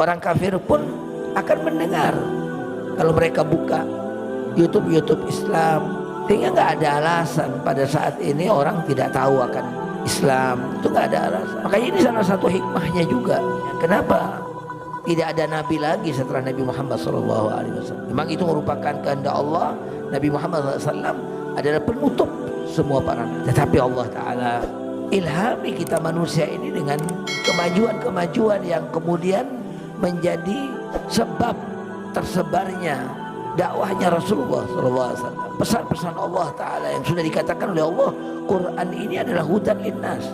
Orang kafir pun akan mendengar kalau mereka buka YouTube Islam, sehingga nggak ada alasan pada saat ini orang tidak tahu akan Islam, itu nggak ada alasan. Makanya ini salah satu hikmahnya juga. Kenapa tidak ada nabi lagi setelah Nabi Muhammad SAW? Memang itu merupakan kehendak Allah. Nabi Muhammad SAW adalah penutup semua para nabi. Tetapi Allah Ta'ala ilhami kita manusia ini dengan kemajuan-kemajuan yang kemudian menjadi sebab tersebarnya dakwahnya Rasulullah SAW. Pesan-pesan Allah Ta'ala yang sudah dikatakan oleh Allah, Quran ini adalah hudan linnas,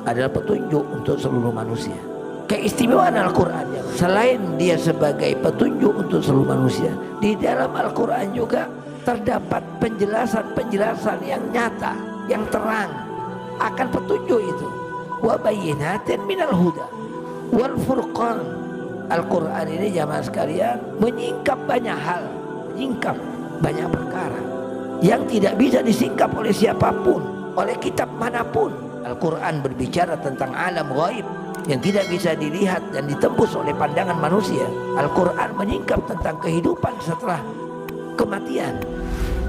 adalah petunjuk untuk seluruh manusia. Keistimewaan Al-Quran, selain dia sebagai petunjuk untuk seluruh manusia, di dalam Al-Quran juga terdapat penjelasan-penjelasan yang nyata, yang terang akan petunjuk itu. Wa bayyinatin minal huda wal furqan. Al-Quran ini jamaah sekalian menyingkap banyak hal, menyingkap banyak perkara yang tidak bisa disingkap oleh siapapun, oleh kitab manapun. Al-Quran berbicara tentang alam ghaib yang tidak bisa dilihat dan ditembus oleh pandangan manusia. Al-Quran menyingkap tentang kehidupan setelah kematian.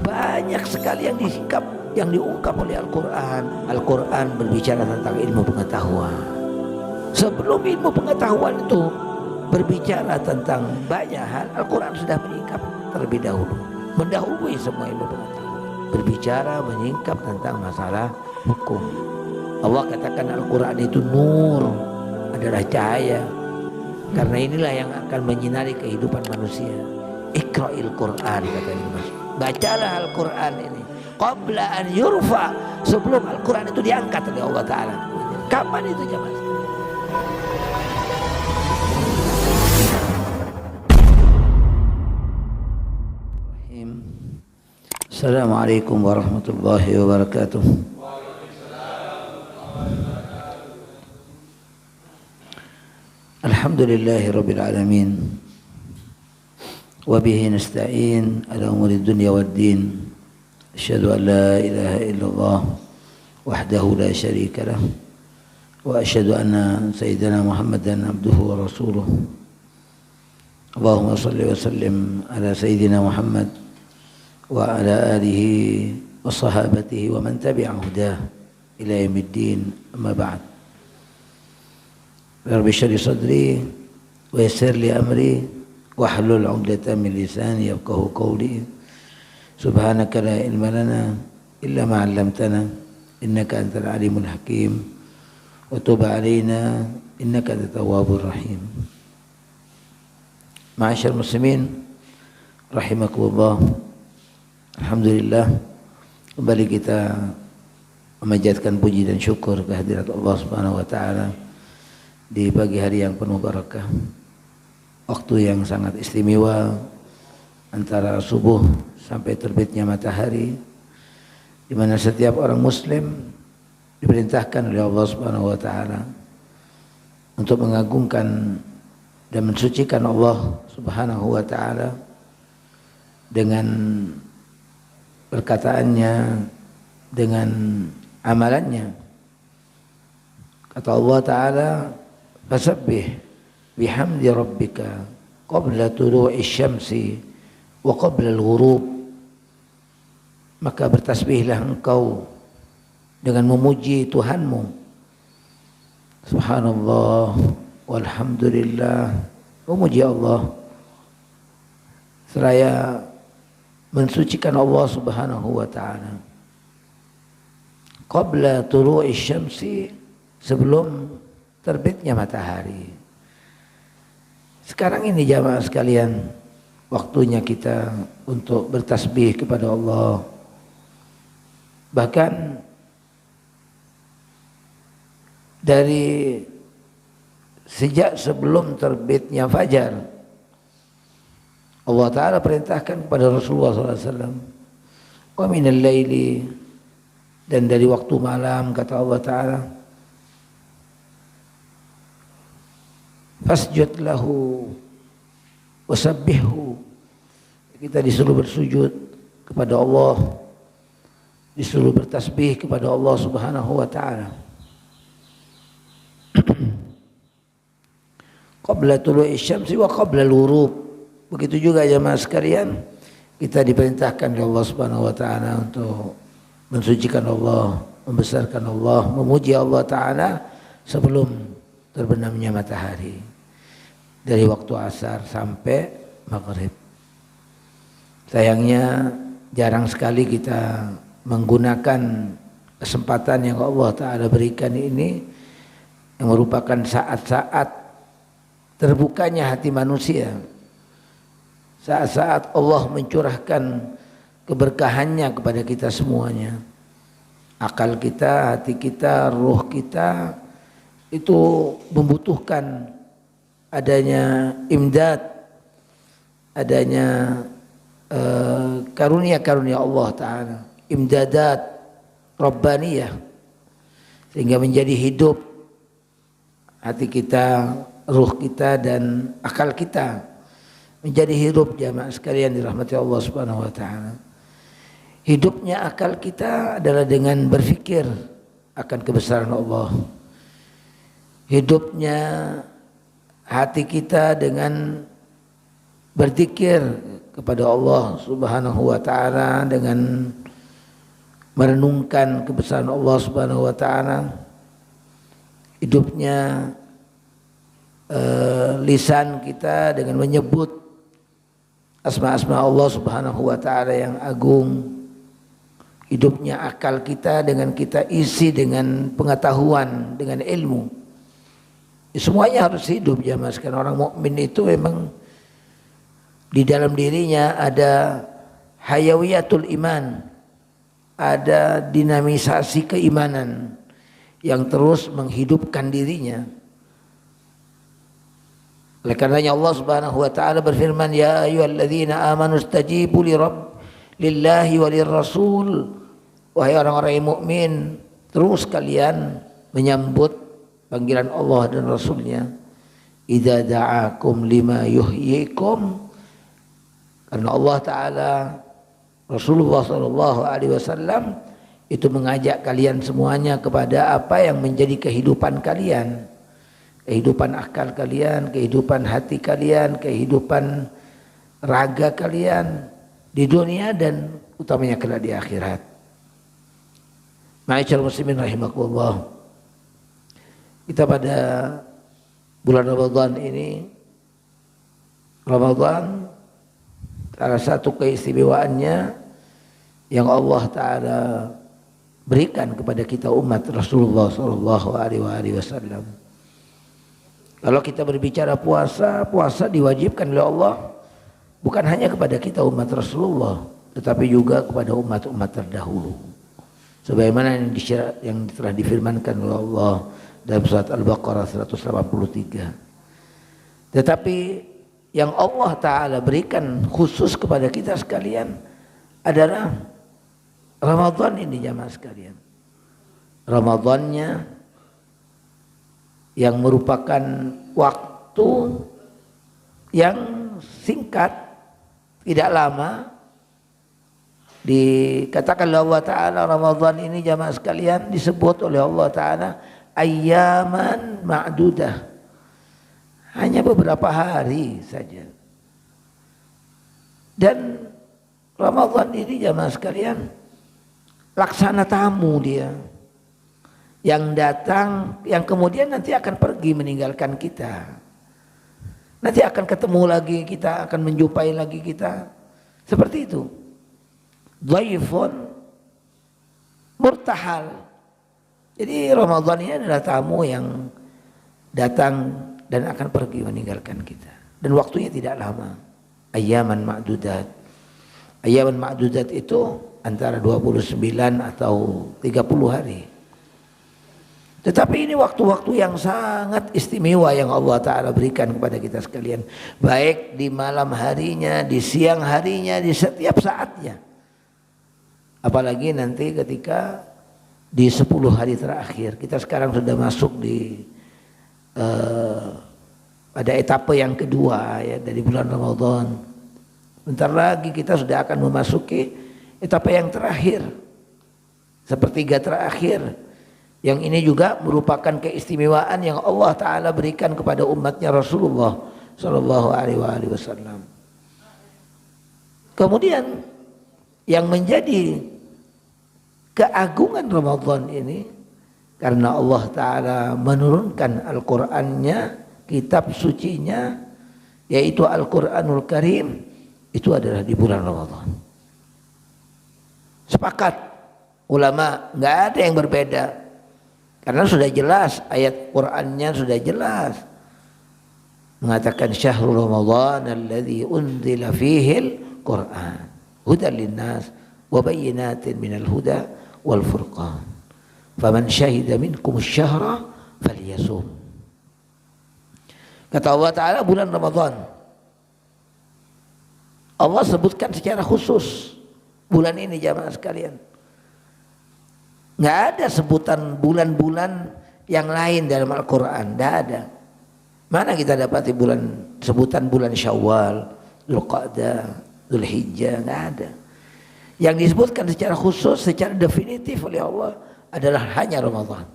Banyak sekali yang disingkap, yang diungkap oleh Al-Quran. Al-Quran berbicara tentang ilmu pengetahuan. Sebelum ilmu pengetahuan itu berbicara tentang banyak hal, Al-Quran sudah menyingkap terlebih dahulu, mendahului semua ilmu pengetahuan. Berbicara menyingkap tentang masalah hukum. Allah katakan Al-Quran itu nur, adalah cahaya, karena inilah yang akan menyinari kehidupan manusia. Iqra'il Quran, kata Ibnu Mas'ud, bacalah Al-Quran ini qabla an yurfa, sebelum Al-Quran itu diangkat oleh Allah Ta'ala. Kapan itu jemaah? Assalamualaikum warahmatullahi wabarakatuh. Alhamdulillahi rabbil alamin. Wa bihi nasta'in ala umuri dunya waddin. Asyhadu an la ilaha illallah wahdahu la syarika lah. Wa asyhadu anna sayyidina Muhammadan abduhu wa rasuluh. Allahumma salli wa sallim ala sayyidina Muhammad wa ala alihi wa sahabatihi wa man tabi'a hudah ila yaumiddin, amma ba'd. Rabbi shrah li sadri wa yassir li amri wahlul 'uqdatam min lisani yafqahu qawli. Subhanaka la ilma lana illa ma 'allamtana innaka antal alimul hakim wa tub 'alaina innaka antat tawwabur rahim. Ma'asyiral muslimin rahimakumullah. Alhamdulillah, kembali kita memanjatkan puji dan syukur kehadirat Allah Subhanahu wa taala di pagi hari yang penuh barakah. Waktu yang sangat istimewa antara subuh sampai terbitnya matahari, di mana setiap orang muslim diperintahkan oleh Allah Subhanahu wa taala untuk mengagungkan dan mensucikan Allah Subhanahu wa taala dengan perkataannya, dengan amalannya. Kata Allah Ta'ala, fasabbih bihamdi rabbika qabla tulu'i syamsi wa qabla al-ghurub. Maka bertasbihlah engkau dengan memuji Tuhanmu. Subhanallah walhamdulillah, memuji Allah seraya mensucikan Allah Subhanahu wa taala. Qabla tulu'i syamsi, sebelum terbitnya matahari. Sekarang ini jamaah sekalian, waktunya kita untuk bertasbih kepada Allah. Bahkan dari sejak sebelum terbitnya fajar, Allah Ta'ala perintahkan kepada Rasulullah SAW, wa minal laili, dan dari waktu malam, kata Allah Ta'ala, fasjud lahu wasabbihhu Kita disuruh bersujud kepada Allah, disuruh bertasbih kepada Allah Subhanahu wa taala. Qabla tulu'i syamsi wa qabla al-ghurub. Begitu juga jemaah sekalian, kita diperintahkan oleh Allah Subhanahu wa taala untuk mensucikan Allah, membesarkan Allah, memuji Allah taala sebelum terbenamnya matahari. Dari waktu asar sampai maghrib. Sayangnya jarang sekali kita menggunakan kesempatan yang Allah Ta'ala berikan ini, yang merupakan saat-saat terbukanya hati manusia, saat-saat Allah mencurahkan keberkahannya kepada kita semuanya. Akal kita, hati kita, ruh kita itu membutuhkan adanya imdad, adanya karunia-karunia Allah Ta'ala, imdadat Rabbaniyah, sehingga menjadi hidup hati kita, ruh kita dan akal kita menjadi hidup. Jamaah sekalian dirahmati Allah Subhanahu wa taala. Hidupnya akal kita adalah dengan berfikir akan kebesaran Allah. Hidupnya hati kita dengan berzikir kepada Allah Subhanahu wa taala, dengan merenungkan kebesaran Allah Subhanahu wa taala. Hidupnya lisan kita dengan menyebut asma-asma Allah Subhanahu wa taala yang agung. Hidupnya akal kita dengan kita isi dengan pengetahuan, dengan ilmu. Semuanya harus hidup jamaah sekalian. Orang mukmin itu memang di dalam dirinya ada hayawiyatul iman, ada dinamisasi keimanan yang terus menghidupkan dirinya. Oleh karenanya Allah Subhanahu wa taala berfirman, ya ayyuhalladzina amanu istajibu lillahi walirrasul. Wahai orang-orang yang mukmin, terus kalian menyambut panggilan Allah dan Rasulnya. Idza da'akum lima yuhyikum. Karena Allah Ta'ala, Rasulullah SAW itu mengajak kalian semuanya kepada apa yang menjadi kehidupan kalian. Kehidupan akal kalian, kehidupan hati kalian, kehidupan raga kalian di dunia dan utamanya kelak di akhirat. Ma'asyiral muslimin rahimakumullah. Kita pada bulan Ramadan ini, Ramadan salah satu keistimewaannya yang Allah Ta'ala berikan kepada kita umat Rasulullah SAW. Kalau kita berbicara puasa, puasa diwajibkan oleh Allah bukan hanya kepada kita umat Rasulullah, tetapi juga kepada umat-umat terdahulu. Sebagaimana yang telah difirmankan oleh Allah dalam surat Al-Baqarah 183. Tetapi yang Allah Ta'ala berikan khusus kepada kita sekalian adalah Ramadan ini jamaah sekalian. Ramadannya yang merupakan waktu yang singkat, tidak lama. Dikatakan oleh Allah Ta'ala Ramadan ini jamaah sekalian disebut oleh Allah Ta'ala ayyaman ma'dudah. Hanya beberapa hari saja. Dan Ramadan ini jamaah sekalian laksana tamu dia. Yang datang, yang kemudian nanti akan pergi meninggalkan kita. Nanti akan ketemu lagi kita, akan menjumpai lagi kita. Seperti itu. Dhaifun murtahal. Jadi Ramadan ini adalah tamu yang datang dan akan pergi meninggalkan kita. Dan waktunya tidak lama. Ayyaman ma'dudat. Ayyaman ma'dudat itu antara 29 atau 30 hari. Tetapi ini waktu-waktu yang sangat istimewa yang Allah Ta'ala berikan kepada kita sekalian. Baik di malam harinya, di siang harinya, di setiap saatnya. Apalagi nanti ketika di 10 hari terakhir. Kita sekarang sudah masuk di pada etape yang kedua ya, dari bulan Ramadan. Bentar lagi kita sudah akan memasuki etapa yang terakhir, sepertiga terakhir. Yang ini juga merupakan keistimewaan yang Allah Ta'ala berikan kepada umatnya Rasulullah Sallallahu Alaihi Wasallam. Kemudian yang menjadi keagungan Ramadan ini, karena Allah Ta'ala menurunkan Al-Qur'annya, kitab sucinya, yaitu Al-Qur'anul Karim, itu adalah di bulan Ramadan. Sepakat ulama, nggak ada yang berbeda, karena sudah jelas ayat Qur'annya, sudah jelas mengatakan syahrul Ramadan alladzi unzila fihil Qur'an hudan linnas wa bayyinatin minal huda wal furqan faman syahida minkum asy-syahra falyasum. Kata Allah Ta'ala, bulan Ramadan Allah sebutkan secara khusus bulan ini, jamaah sekalian. Nggak ada sebutan bulan-bulan yang lain dalam Al-Quran, nggak ada. Mana kita dapati sebutan bulan Syawal, Dzulqa'dah, Dzulhijjah, nggak ada. Yang disebutkan secara khusus, secara definitif oleh Allah adalah hanya Ramadan.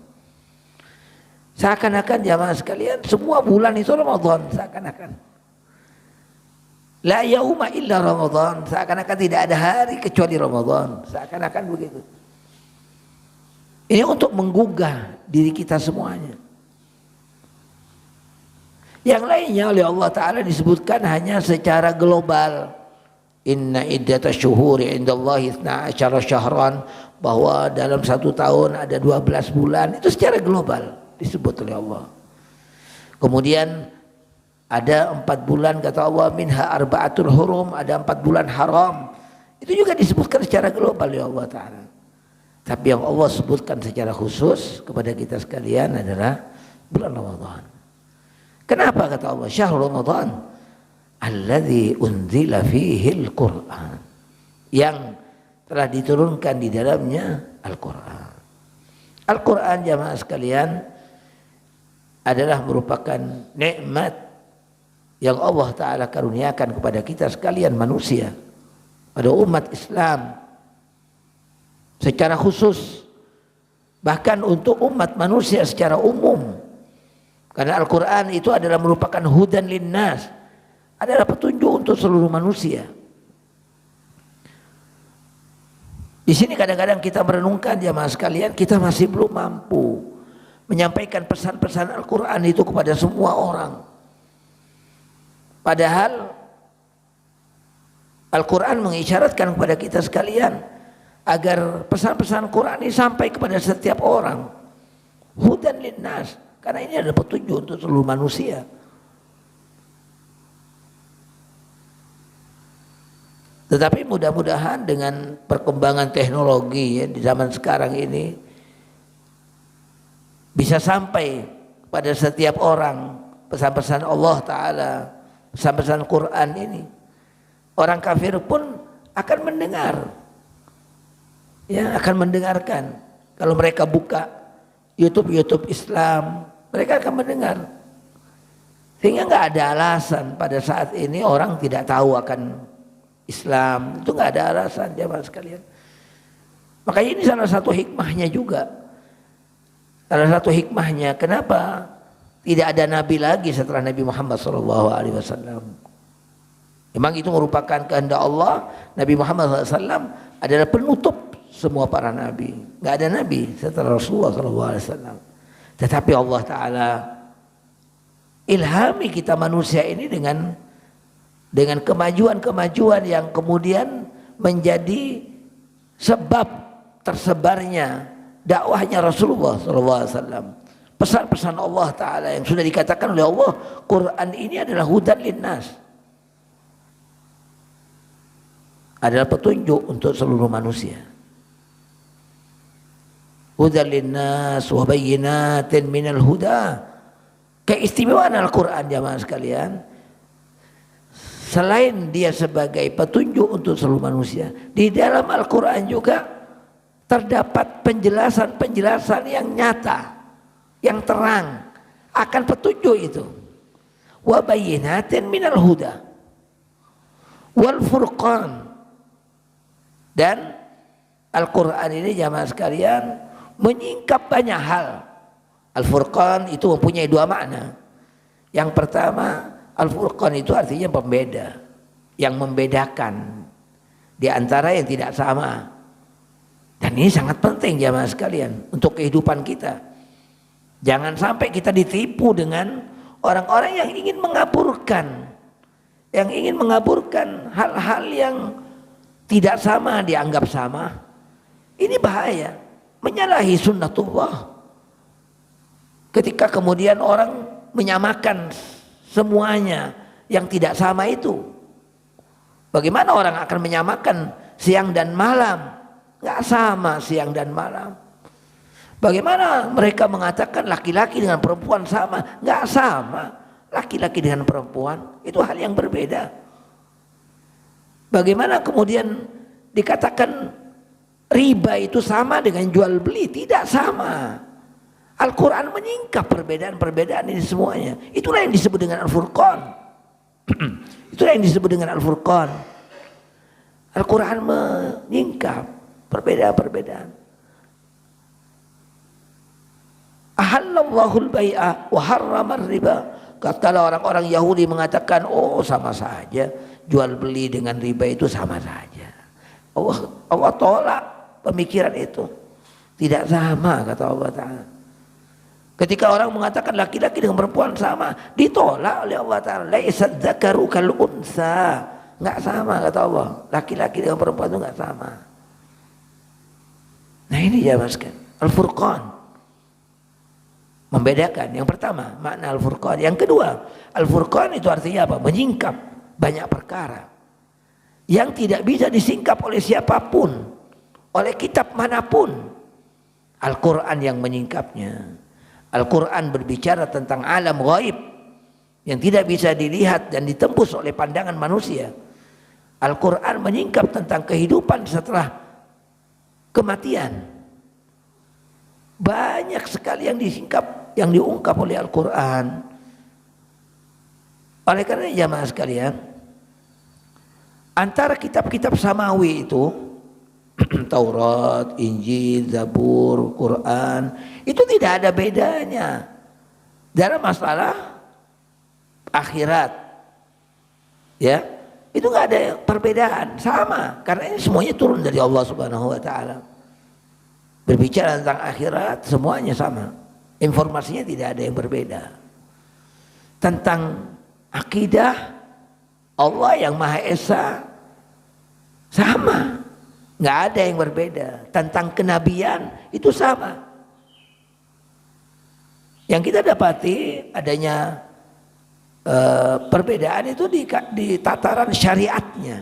Seakan-akan jamaah sekalian semua bulan itu Ramadan, seakan-akan. La yauma illa Ramadan, seakan-akan tidak ada hari kecuali Ramadan, seakan-akan begitu. Ini untuk menggugah diri kita semuanya. Yang lainnya oleh Allah Ta'ala disebutkan hanya secara global. Inna iddatash syuhuri indallahi 12 syahran, bahwa dalam satu tahun ada 12 bulan, itu secara global disebut oleh Allah. Kemudian ada 4 bulan kata Allah, minha arba'atul hurum, ada 4 bulan haram. Itu juga disebutkan secara global oleh Allah Ta'ala. Tapi yang Allah sebutkan secara khusus kepada kita sekalian adalah bulan Ramadan. Kenapa kata Allah syahrul Ramadan alladzi unzila fihil Qur'an, yang telah diturunkan di dalamnya Al-Qur'an. Al-Qur'an jamaah sekalian adalah merupakan nikmat yang Allah Ta'ala karuniakan kepada kita sekalian manusia, pada umat Islam secara khusus, bahkan untuk umat manusia secara umum. Karena Al-Quran itu adalah merupakan hudan linnas, adalah petunjuk untuk seluruh manusia. Di sini kadang-kadang kita merenungkan jamaah sekalian, kita masih belum mampu menyampaikan pesan-pesan Al-Quran itu kepada semua orang. Padahal Al-Quran mengisyaratkan kepada kita sekalian agar pesan-pesan Quran ini sampai kepada setiap orang. Hudan linnas, karena ini adalah petunjuk untuk seluruh manusia. Tetapi mudah-mudahan dengan perkembangan teknologi ya, di zaman sekarang ini bisa sampai pada setiap orang pesan-pesan Allah Ta'ala, pesan-pesan Quran ini. Orang kafir pun akan mendengar, ya, akan mendengarkan. Kalau mereka buka YouTube Islam, mereka akan mendengar. Sehingga nggak ada alasan pada saat ini orang tidak tahu akan Islam. Itu nggak ada alasan jemaah sekalian. Makanya ini salah satu hikmahnya juga. Salah satu hikmahnya kenapa tidak ada nabi lagi setelah Nabi Muhammad SAW. Memang itu merupakan kehendak Allah. Nabi Muhammad SAW adalah penutup semua para nabi. Gak ada nabi setelah Rasulullah SAW. Tetapi Allah Ta'ala ilhami kita manusia ini dengan kemajuan-kemajuan yang kemudian menjadi sebab tersebarnya dakwahnya Rasulullah SAW. Pesan-pesan Allah Ta'ala yang sudah dikatakan oleh Allah, Quran ini adalah hudan linnas, adalah petunjuk untuk seluruh manusia. Hudan linnas wa bayyinatin minal huda. Keistimewaan Al-Quran jamaah sekalian, selain dia sebagai petunjuk untuk seluruh manusia, di dalam Al-Quran juga terdapat penjelasan-penjelasan yang nyata, yang terang akan petunjuk itu. Wa bayyinatin minal huda wal furqan. Dan Al-Quran ini jamaah sekalian menyingkap banyak hal. Al-Furqan itu mempunyai dua makna. Yang pertama, Al-Furqan itu artinya pembeda, yang membedakan di antara yang tidak sama. Dan ini sangat penting jamaah sekalian untuk kehidupan kita. Jangan sampai kita ditipu dengan orang-orang yang ingin mengaburkan, hal-hal yang tidak sama dianggap sama. Ini bahaya, menyalahi sunnatullah. Ketika kemudian orang menyamakan semuanya yang tidak sama itu, bagaimana orang akan menyamakan siang dan malam? Nggak sama siang dan malam. Bagaimana mereka mengatakan laki-laki dengan perempuan sama? Nggak sama. Laki-laki dengan perempuan itu hal yang berbeda. Bagaimana kemudian dikatakan riba itu sama dengan jual beli? Tidak sama. Al-Quran menyingkap perbedaan-perbedaan ini semuanya. Itulah yang disebut dengan Al-Furqan. Itulah yang disebut dengan Al-Furqan. Al-Quran menyingkap perbedaan-perbedaan. Ahallallahu al-bai'a wa harrama riba. Katalah orang-orang Yahudi mengatakan, oh sama saja, jual beli dengan riba itu sama saja. Allah tolak pemikiran itu. Tidak sama, kata Allah Ta'ala. Ketika orang mengatakan laki-laki dengan perempuan sama, ditolak oleh Allah Ta'ala. Laisad dzakaru kal unsa. Enggak sama, kata Allah. Laki-laki dengan perempuan itu enggak sama. Nah ini ya mas kan, Al-Furqan. Membedakan. Yang pertama makna Al-Furqan. Yang kedua, Al-Furqan itu artinya apa? Menyingkap banyak perkara yang tidak bisa disingkap oleh siapapun, oleh kitab manapun. Al-Quran yang menyingkapnya. Al-Quran berbicara tentang alam ghaib yang tidak bisa dilihat dan ditembus oleh pandangan manusia. Al-Quran menyingkap tentang kehidupan setelah kematian. Banyak sekali yang disingkap, yang diungkap oleh Al-Quran. Oleh karena jamaah sekalian, antara kitab-kitab samawi itu Taurat, Injil, Zabur, Quran, itu tidak ada bedanya dalam masalah akhirat. Ya, itu nggak ada perbedaan, sama, karena ini semuanya turun dari Allah Subhanahu wa taala. Berbicara tentang akhirat semuanya sama. Informasinya tidak ada yang berbeda. Tentang akidah Allah yang Maha Esa sama. Nggak ada yang berbeda. Tentang kenabian itu sama. Yang kita dapati adanya perbedaan itu di tataran syariatnya.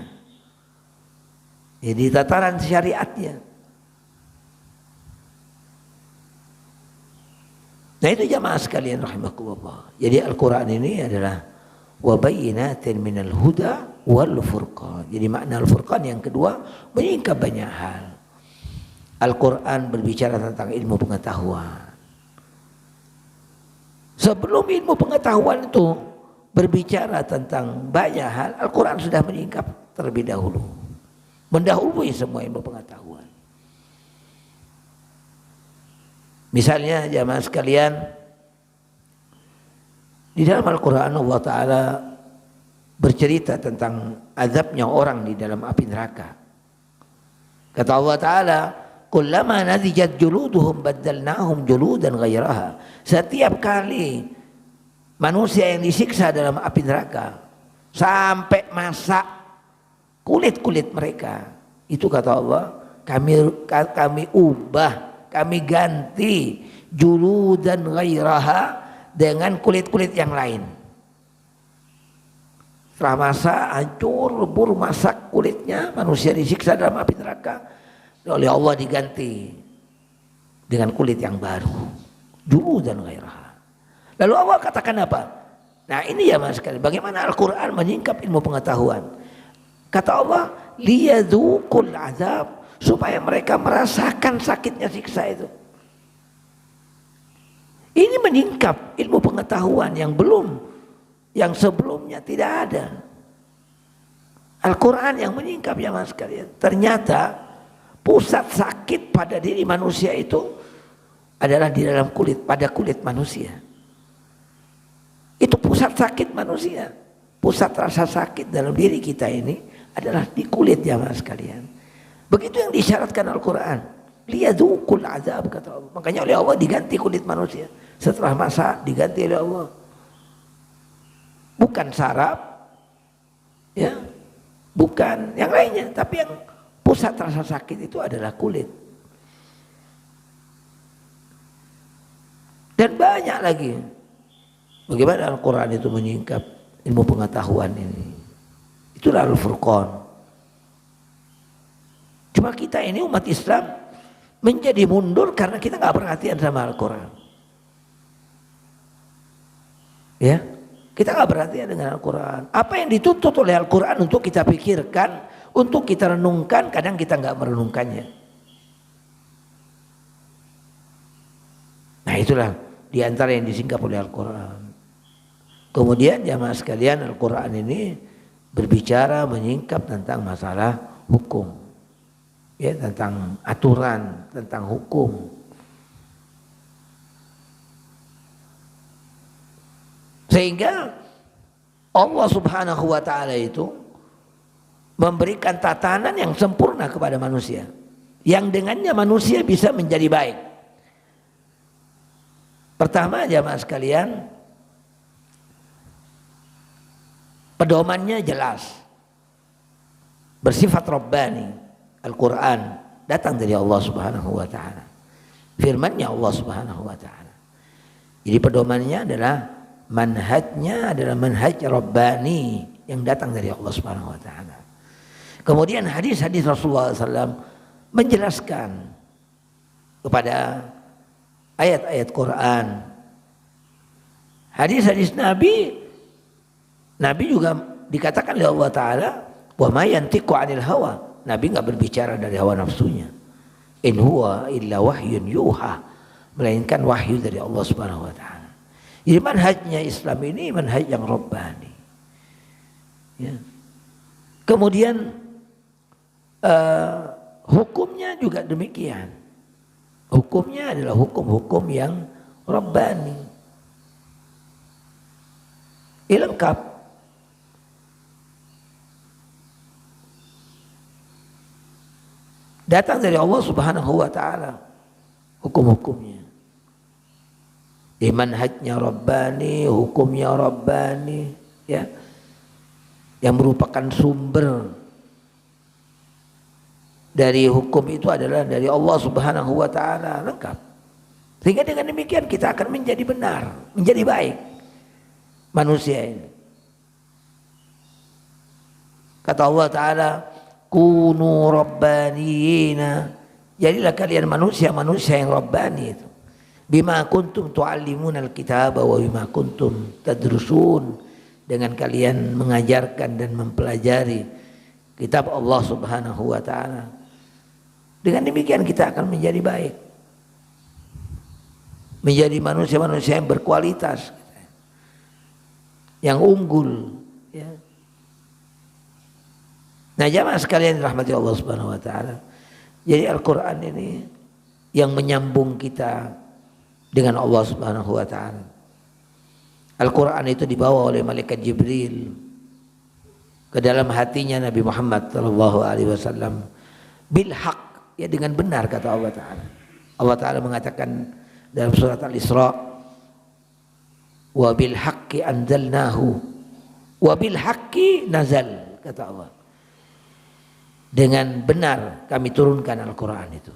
Di tataran syariatnya. Nah itu jamaah sekalian rahimakumullah. Jadi Al-Quran ini adalah wa bayyinatin minal huda wal furqan. Jadi makna Al-Furqan yang kedua menyingkap banyak hal. Al-Quran berbicara tentang ilmu pengetahuan. Sebelum ilmu pengetahuan itu berbicara tentang banyak hal, Al-Quran sudah menyingkap terlebih dahulu. Mendahului semua ilmu pengetahuan. Misalnya jamaah sekalian, di dalam Al-Quran Allah Ta'ala bercerita tentang azabnya orang di dalam api neraka. Kata Allah Ta'ala, kullama nadijat juluduhum baddalnahum juludan ghairaha. Setiap kali manusia yang disiksa dalam api neraka sampai masak kulit-kulit mereka, itu kata Allah, kami ubah, kami ganti juludan ghairaha dengan kulit-kulit yang lain. Setelah masak hancur lebur, masak kulitnya, manusia disiksa dalam api neraka, oleh Allah diganti dengan kulit yang baru, juludan ghairaha. Lalu Allah katakan apa? Nah ini ya mas sekali, bagaimana Al-Quran menyingkap ilmu pengetahuan. Kata Allah, liyadzuqul azab, supaya mereka merasakan sakitnya siksa itu. Ini menyingkap ilmu pengetahuan yang sebelumnya tidak ada. Al-Quran yang menyingkap ya mas sekalian. Ternyata pusat sakit pada diri manusia itu adalah di dalam kulit, pada kulit manusia. Itu pusat sakit manusia. Pusat rasa sakit dalam diri kita ini adalah di kulit ya mas sekalian. Begitu yang disyaratkan Al-Quran. Liyadzuqul azab kata Allah. Makanya oleh Allah diganti kulit manusia. Setelah masa diganti oleh Allah. Bukan saraf, ya, bukan yang lainnya, tapi yang pusat rasa sakit itu adalah kulit. Dan banyak lagi bagaimana Al-Quran itu menyingkap ilmu pengetahuan ini. Itulah Al-Furqan. Cuma kita ini umat Islam menjadi mundur karena kita nggak perhatian sama Al-Quran. Ya, kita nggak perhatian dengan Al-Quran. Apa yang dituntut oleh Al-Quran untuk kita pikirkan, untuk kita renungkan, kadang kita nggak merenungkannya. Nah itulah diantara yang disingkap oleh Al-Quran. Kemudian jamaah sekalian, Al-Quran ini berbicara menyingkap tentang masalah hukum, ya, tentang aturan, tentang hukum. Sehingga Allah Subhanahu wa ta'ala itu memberikan tatanan yang sempurna kepada manusia, yang dengannya manusia bisa menjadi baik. Pertama jamaah sekalian, pedomannya jelas, bersifat Rabbani. Al-Quran datang dari Allah Subhanahu wa ta'ala, firmannya Allah Subhanahu wa ta'ala. Jadi pedomannya adalah, manhajnya adalah manhaj Rabbani yang datang dari Allah Subhanahu wa ta'ala. Kemudian hadis-hadis Rasulullah SAW menjelaskan kepada ayat-ayat Quran, hadis-hadis Nabi juga dikatakan oleh Allah Ta'ala, wa ma yantiqu 'anil hawa. Nabi enggak berbicara dari hawa nafsunya. In huwa illa wahyun yuha, melainkan wahyu dari Allah Subhanahu wa ta'ala. Jadi manhajnya Islam ini manhaj yang Rabbani. Ya. Kemudian hukumnya juga demikian. Hukumnya adalah hukum-hukum yang Rabbani. Lengkap. Datang dari Allah Subhanahu wa ta'ala hukum-hukumnya. Di manhajnya Rabbani, hukumnya Rabbani, ya, yang merupakan sumber dari hukum itu adalah dari Allah Subhanahu wa ta'ala, lengkap. Sehingga dengan demikian kita akan menjadi benar, menjadi baik manusia ini. Kata Allah Ta'ala, kunu rabbaniyina, jadilah kalian manusia-manusia yang Rabbani itu. Bima kuntum tu'allimuna al-kitaba wa bima kuntum tadrusun, dengan kalian mengajarkan dan mempelajari kitab Allah Subhanahu wa ta'ala. Dengan demikian kita akan menjadi baik, menjadi manusia-manusia yang berkualitas, yang unggul, ya. Nah jamaah sekalian rahmati Allah Subhanahu wa ta'ala, jadi Al-Quran ini yang menyambung kita dengan Allah Subhanahu wa ta'ala. Al-Quran itu dibawa oleh malaikat Jibril ke dalam hatinya Nabi Muhammad sallallahu alaihi wasallam bil haq, ya, dengan benar, kata Allah Ta'ala. Allah Ta'ala mengatakan dalam surat Al-Isra, wa bil haqqi anzalnahu wa bil haqqi nazal, kata Allah. Dengan benar kami turunkan Al-Quran itu.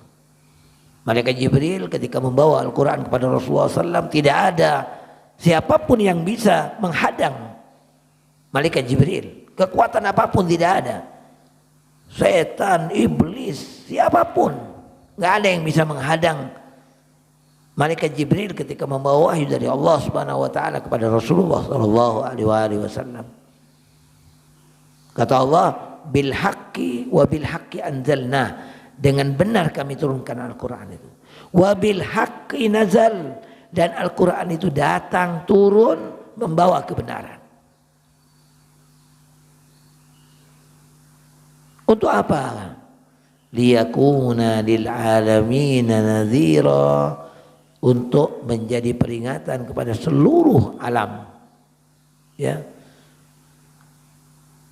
Malaikat Jibril ketika membawa Al-Quran kepada Rasulullah SAW, tidak ada siapapun yang bisa menghadang malaikat Jibril. Kekuatan apapun tidak ada. Setan, iblis, siapapun, nggak ada yang bisa menghadang malaikat Jibril ketika membawa wahyu dari Allah Subhanahu wa ta'ala kepada Rasulullah sallallahu alaihi wasallam. Kata Allah, bil haqqi wa bil haqqi anzalna, dengan benar kami turunkan Al-Quran itu. Wa bil haqqi nazal, dan Al-Quran itu datang turun membawa kebenaran. Untuk apa? Liyakuna lil alamina nadhira, untuk menjadi peringatan kepada seluruh alam. Ya.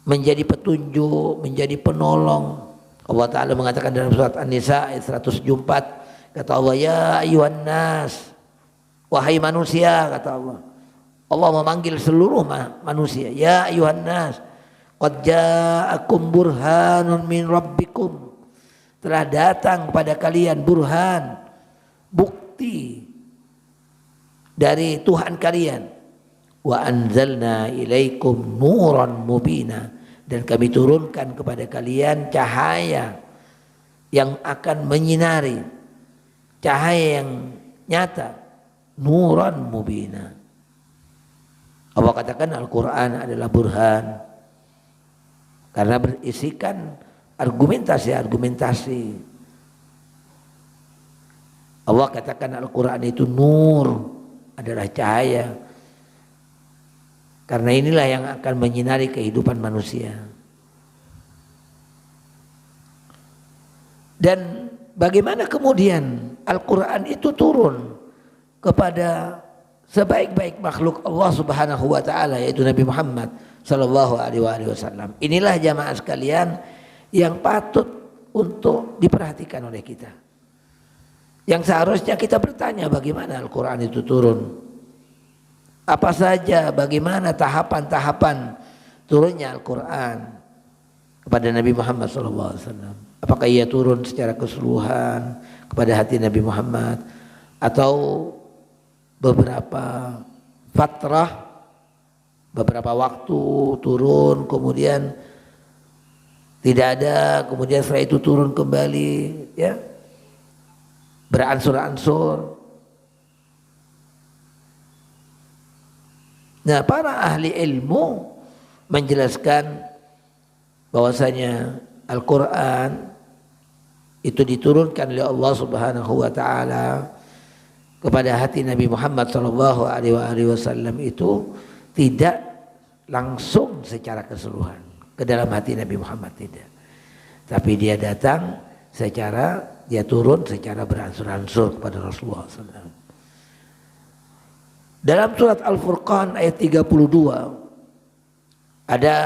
Menjadi petunjuk, menjadi penolong. Allah Ta'ala mengatakan dalam surat An-Nisa ayat 174, kata Allah, ya ayuhan nas, wahai manusia, kata Allah. Allah memanggil seluruh manusia, ya ayuhan nas, qad ja'akum burhanun min rabbikum, telah datang pada kalian burhan, bukti dari Tuhan kalian. Wa anzalna ilaikum nuran mubina, dan kami turunkan kepada kalian cahaya yang akan menyinari, cahaya yang nyata, nuran mubina. Allah katakan Al-Quran adalah burhan karena berisikan argumentasi. Allah katakan Al-Quran itu nur, adalah cahaya, karena inilah yang akan menyinari kehidupan manusia. Dan bagaimana kemudian Al-Quran itu turun kepada sebaik-baik makhluk Allah Subhanahu wa taala, yaitu Nabi Muhammad sallallahu alaihi wasallam. Inilah jamaah sekalian yang patut untuk diperhatikan oleh kita. Yang seharusnya kita bertanya, bagaimana Al-Quran itu turun? Apa saja, bagaimana tahapan-tahapan turunnya Al-Quran kepada Nabi Muhammad SAW? Apakah ia turun secara keseluruhan kepada hati Nabi Muhammad, atau beberapa fatrah, beberapa waktu turun, kemudian tidak ada, kemudian setelah itu turun kembali, ya, beransur-ansur. Nah, para ahli ilmu menjelaskan bahwasanya Al-Quran itu diturunkan oleh Allah Subhanahu wa taala kepada hati Nabi Muhammad sallallahu alaihi wasallam itu tidak langsung secara keseluruhan ke dalam hati Nabi Muhammad, tidak. Tapi dia datang dia turun secara beransur-ansur kepada Rasulullah SAW. Dalam surat Al-Furqan ayat 32 ada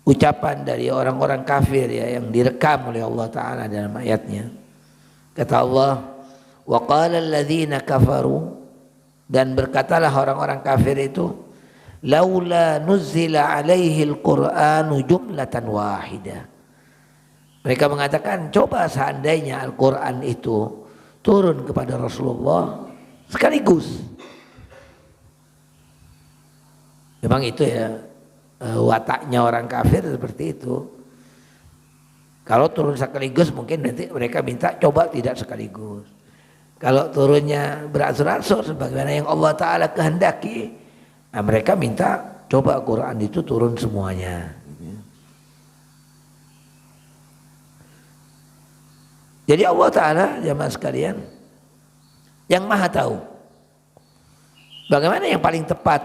ucapan dari orang-orang kafir, ya, yang direkam oleh Allah Ta'ala dalam ayatnya. Kata Allah, wa qala alladhina kafaru, dan berkatalah orang-orang kafir itu, laula nuzzila alaihi al-Qur'anu jumlatan wahidah. Mereka mengatakan, coba seandainya Al-Quran itu turun kepada Rasulullah sekaligus. Memang itu, ya, wataknya orang kafir seperti itu. Kalau turun sekaligus mungkin nanti mereka minta coba tidak sekaligus. Kalau turunnya beransur-ansur sebagaimana yang Allah Ta'ala kehendaki, nah mereka minta coba Quran itu turun semuanya. Jadi Allah Ta'ala, jamaah sekalian, yang maha tahu bagaimana yang paling tepat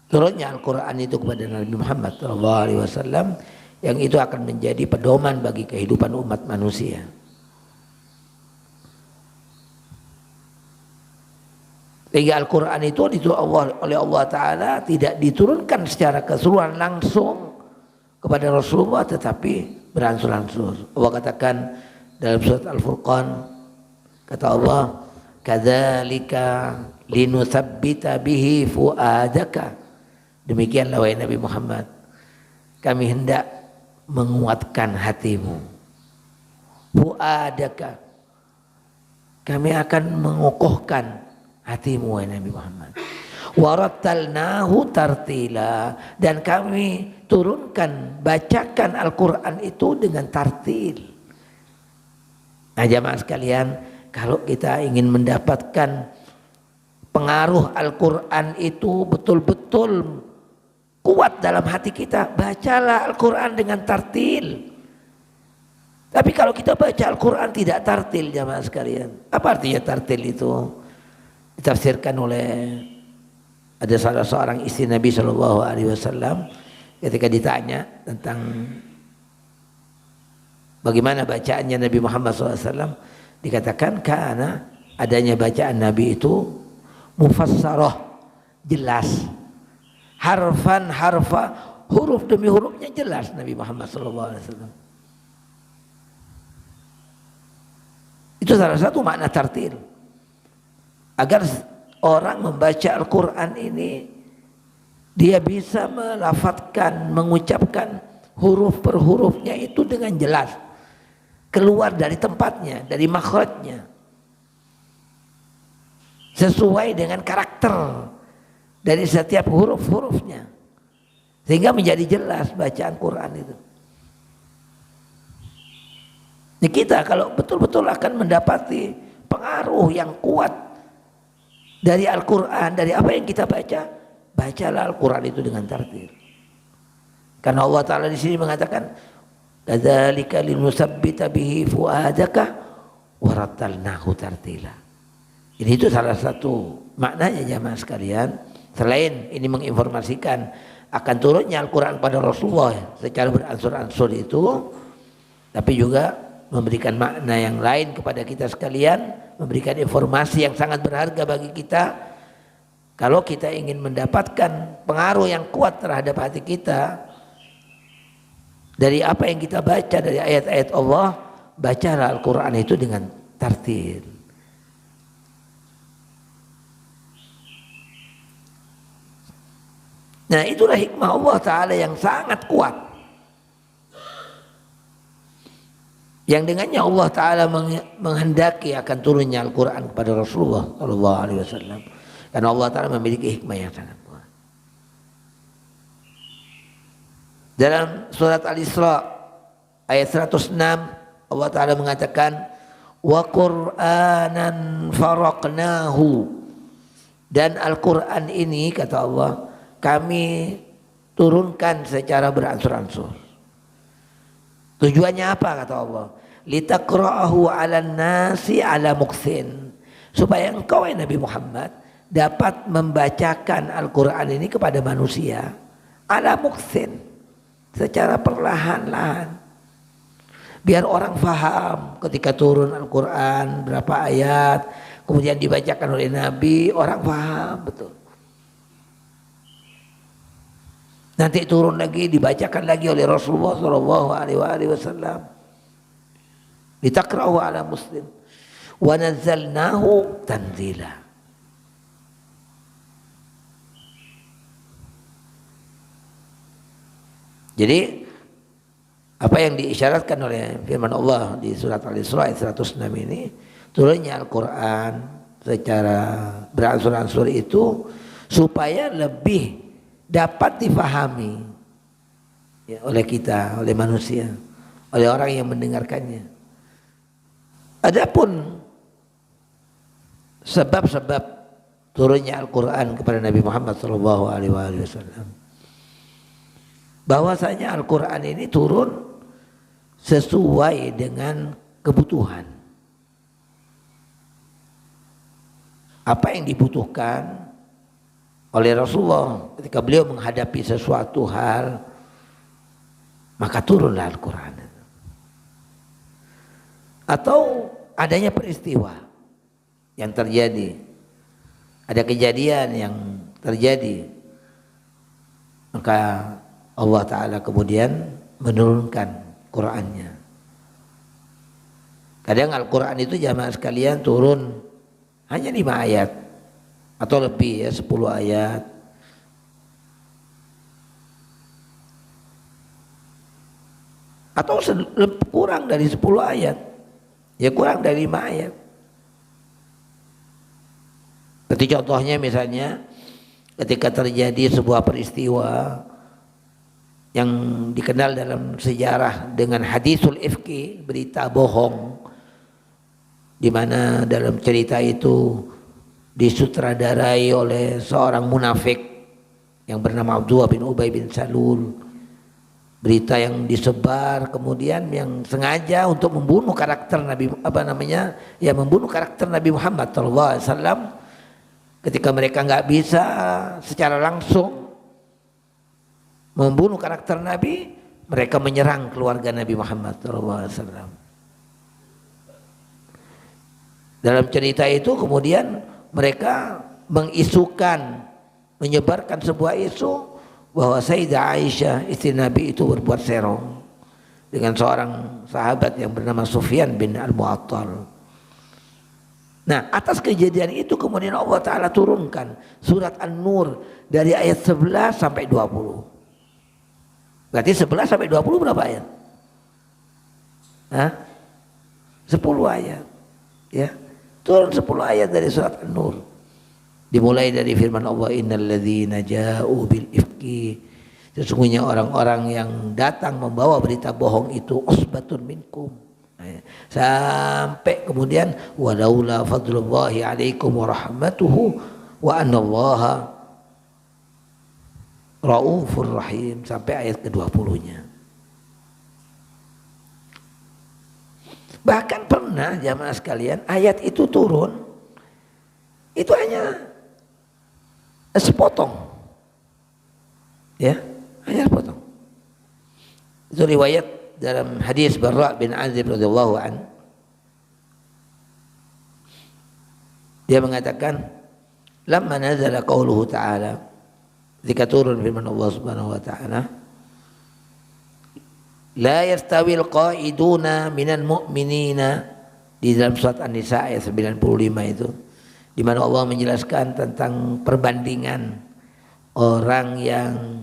turunnya Al-Quran itu kepada Nabi Muhammad SAW, yang itu akan menjadi pedoman bagi kehidupan umat manusia. Sehingga Al-Quran itu oleh Allah Ta'ala tidak diturunkan secara keseluruhan langsung kepada Rasulullah, tetapi beransur-ansur. Allah katakan dalam surat Al-Furqan, kata Allah, kadzalika linutsabbita bihi fuadaka, demikianlah wahai Nabi Muhammad, kami hendak menguatkan hatimu. Fuadaka, kami akan mengokohkan hatimu wahai Nabi Muhammad. Warattalnahu tartila, dan kami turunkan, bacakan Al-Quran itu dengan tartil. Nah jamaah sekalian, kalau kita ingin mendapatkan pengaruh Al-Quran itu betul-betul kuat dalam hati kita, bacalah Al-Quran dengan tartil. Tapi kalau kita baca Al-Quran tidak tartil, jamaah sekalian, apa artinya tartil itu? Ditafsirkan oleh ada salah seorang istri Nabi SAW ketika ditanya tentang bagaimana bacaannya Nabi Muhammad SAW, dikatakan karena adanya bacaan Nabi itu mufassarah, jelas, harfan harfa, huruf demi hurufnya jelas Nabi Muhammad SAW. Itu salah satu makna tartil, agar orang membaca Al-Quran ini dia bisa melafadzkan, mengucapkan huruf per hurufnya itu dengan jelas, keluar dari tempatnya, dari makhrajnya, sesuai dengan karakter dari setiap huruf-hurufnya, sehingga menjadi jelas bacaan Quran itu. Nah, kita kalau betul-betul akan mendapati pengaruh yang kuat dari Al-Quran, dari apa yang kita baca, bacalah Al-Quran itu dengan tartil. Karena Allah Ta'ala di sini mengatakan, kadzalika linusabbita bihi fuadaka warattalnahu tartila. Jadi itu salah satu maknanya jamaah sekalian. Selain ini menginformasikan akan turunnya Al-Quran pada Rasulullah secara beransur-ansur itu, tapi juga memberikan makna yang lain kepada kita sekalian, memberikan informasi yang sangat berharga bagi kita. Kalau kita ingin mendapatkan pengaruh yang kuat terhadap hati kita dari apa yang kita baca dari ayat-ayat Allah, bacalah Al-Quran itu dengan tartil. Nah, itulah hikmah Allah Ta'ala yang sangat kuat, yang dengannya Allah Ta'ala menghendaki akan turunnya Al-Quran kepada Rasulullah SAW. Karena Allah Ta'ala memiliki hikmah yang sangat kuat. Dalam surat Al-Isra ayat 106, Allah Ta'ala mengatakan, wa Qur'anan faraqnahu, dan Al-Quran ini kata Allah kami turunkan secara beransur-ansur. Tujuannya apa kata Allah? Litaqra'ahu 'alan nasi 'ala muktsin, supaya engkau Nabi Muhammad dapat membacakan Al-Quran ini kepada manusia 'ala muktsin, secara perlahan-lahan, biar orang faham ketika turun Al-Quran berapa ayat, kemudian dibacakan oleh Nabi, orang faham betul. Nanti turun lagi, dibacakan lagi oleh Rasulullah SAW. Litaqra'u 'ala muslim wa nazzalnahu tanzila. Jadi apa yang diisyaratkan oleh firman Allah di surat Al-Isra ayat 106 ini, turunnya Al-Quran secara beransur-ansur itu supaya lebih dapat difahami ya, oleh kita, oleh manusia, oleh orang yang mendengarkannya. Adapun sebab-sebab turunnya Al-Quran kepada Nabi Muhammad SAW, bahwasanya Al-Quran ini turun sesuai dengan kebutuhan. Apa yang dibutuhkan oleh Rasulullah ketika beliau menghadapi sesuatu hal, maka turunlah Al-Quran. Atau adanya peristiwa yang terjadi, ada kejadian yang terjadi, maka Allah Ta'ala kemudian menurunkan Qurannya. Kadang Al-Quran itu jamaah sekalian turun hanya 5 ayat atau lebih ya, 10 ayat. Atau kurang dari 10 ayat. Ya kurang dari 5 ayat. Seperti contohnya misalnya ketika terjadi sebuah peristiwa yang dikenal dalam sejarah dengan hadisul ifki, berita bohong, di mana dalam cerita itu disutradarai oleh seorang munafik yang bernama Abdullah bin Ubay bin Salul. Berita yang disebar kemudian yang sengaja untuk membunuh karakter Nabi, membunuh karakter Nabi Muhammad SAW. Ketika mereka nggak bisa secara langsung membunuh karakter Nabi, mereka menyerang keluarga Nabi Muhammad SAW. Dalam cerita itu kemudian mereka mengisukan, menyebarkan sebuah isu bahwa Sayyidah Aisyah istri Nabi itu berbuat serong dengan seorang sahabat yang bernama Sufyan bin Al-Mu'attal. Nah, atas kejadian itu kemudian Allah Ta'ala turunkan surat An-Nur dari ayat 11 sampai 20. Berarti 11 sampai 20 berapa ayat? 10 ayat. Ya. Turun 10 ayat dari surat An-Nur. Dimulai dari firman Allah, innalladzina ja'u bil ifki, sesungguhnya orang-orang yang datang membawa berita bohong itu usbatun minkum. Sampai kemudian walaula fadlullahi alaikum wa rahmatuhu wa annallaha raufur rahim, sampai ayat ke-20-nya. Bahkan pernah jamaah sekalian ayat itu turun itu hanya sepotong, ya, hanya sepotong. Itu riwayat dalam hadis Barra bin Azib radhiyallahu an. Dia mengatakan, lamma nazala qauluhu ta'ala, ketika turun firman Allah Subhanahu wa ta'ala, la yastawil qa'iduna minal mu'minina, di dalam surat An-Nisa ayat 95 itu, di mana Allah menjelaskan tentang perbandingan orang yang